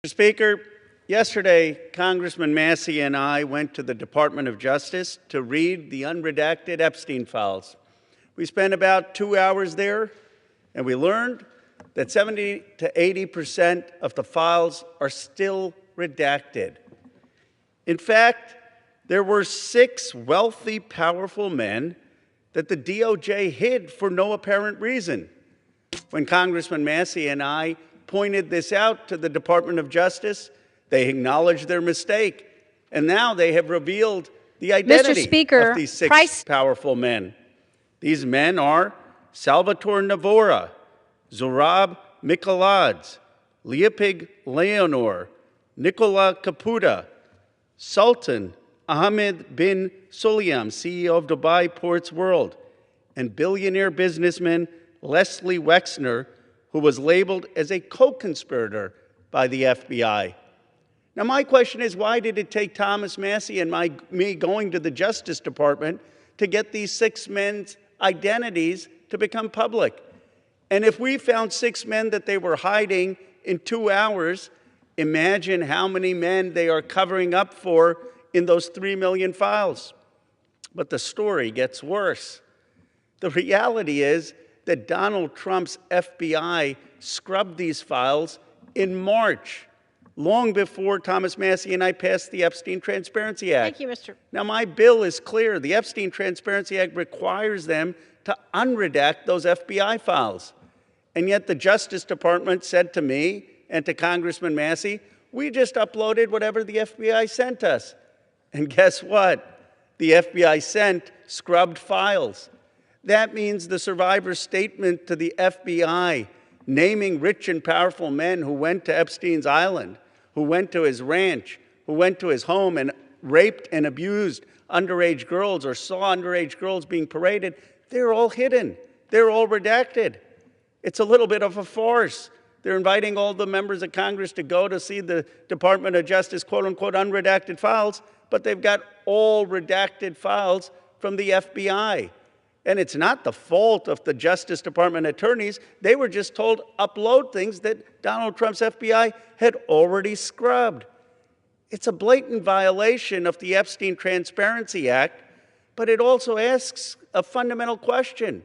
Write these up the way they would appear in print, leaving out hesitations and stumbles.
Mr. Speaker, yesterday, Congressman Massey and I went to the Department of Justice to read the unredacted Epstein files. We spent about 2 hours there, and we learned that 70 to 80% of the files are still redacted. In fact, there were 6 wealthy, powerful men that the DOJ hid for no apparent reason. When Congressman Massey and I pointed this out to the Department of Justice, they acknowledged their mistake, and now they have revealed the identity of these 6 powerful men. These men are Salvatore Navora, Zorab Mikaladze, Leopig Leonor, Nicola Caputa, Sultan Ahmed bin Sulayem, CEO of Dubai Ports World, and billionaire businessman Leslie Wexner, who was labeled as a co-conspirator by the FBI. Now, my question is, why did it take Thomas Massey and me going to the Justice Department to get these 6 men's identities to become public? And if we found 6 men that they were hiding in 2 hours, imagine how many men they are covering up for in those 3 million files. But the story gets worse. The reality is that Donald Trump's FBI scrubbed these files in March, long before Thomas Massey and I passed the Epstein Transparency Act. Thank you, Mr. Now, my bill is clear. The Epstein Transparency Act requires them to unredact those FBI files. And yet the Justice Department said to me and to Congressman Massey, we just uploaded whatever the FBI sent us. And guess what? The FBI sent scrubbed files. That means the survivor's statement to the FBI, naming rich and powerful men who went to Epstein's island, who went to his ranch, who went to his home and raped and abused underage girls or saw underage girls being paraded, they're all hidden. They're all redacted. It's a little bit of a farce. They're inviting all the members of Congress to go to see the Department of Justice, quote-unquote, unredacted files, but they've got all redacted files from the FBI. And it's not the fault of the Justice Department attorneys. They were just told upload things that Donald Trump's FBI had already scrubbed. It's a blatant violation of the Epstein Transparency Act, but it also asks a fundamental question.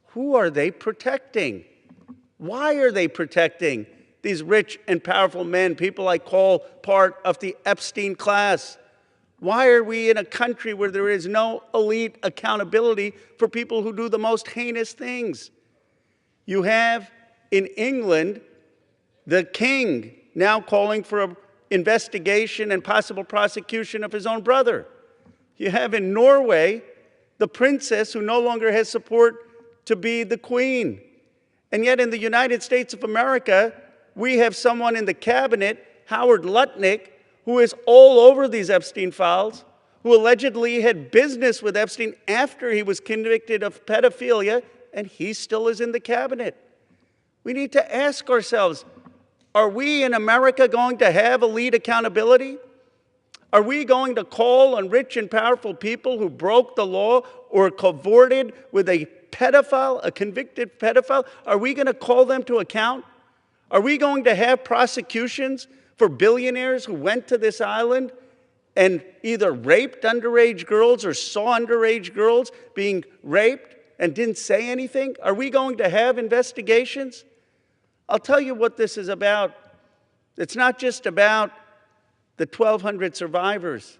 Who are they protecting? Why are they protecting these rich and powerful men, people I call part of the Epstein class? Why are we in a country where there is no elite accountability for people who do the most heinous things? You have in England the king now calling for an investigation and possible prosecution of his own brother. You have in Norway the princess who no longer has support to be the queen. And yet in the United States of America, we have someone in the cabinet, Howard Lutnick, who is all over these Epstein files, who allegedly had business with Epstein after he was convicted of pedophilia, and he still is in the cabinet. We need to ask ourselves, are we in America going to have elite accountability? Are we going to call on rich and powerful people who broke the law or cavorted with a pedophile, a convicted pedophile? Are we going to call them to account? Are we going to have prosecutions for billionaires who went to this island and either raped underage girls or saw underage girls being raped and didn't say anything? Are we going to have investigations? I'll tell you what this is about. It's not just about the 1,200 survivors.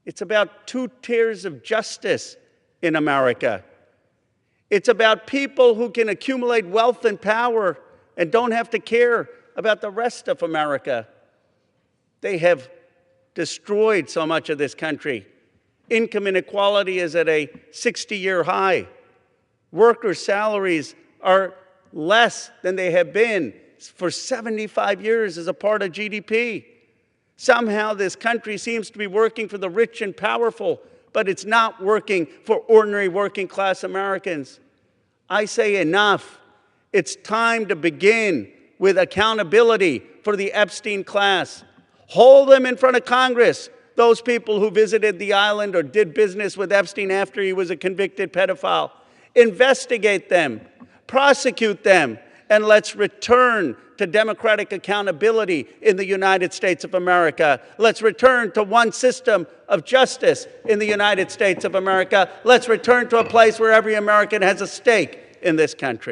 It's about 2 tiers of justice in America. It's about people who can accumulate wealth and power and don't have to care about the rest of America. They have destroyed so much of this country. Income inequality is at a 60-year high. Workers' salaries are less than they have been for 75 years as a part of GDP. Somehow this country seems to be working for the rich and powerful, but it's not working for ordinary working-class Americans. I say enough. It's time to begin with accountability for the Epstein class. Hold them in front of Congress, those people who visited the island or did business with Epstein after he was a convicted pedophile. Investigate them, prosecute them, and let's return to democratic accountability in the United States of America. Let's return to one system of justice in the United States of America. Let's return to a place where every American has a stake in this country.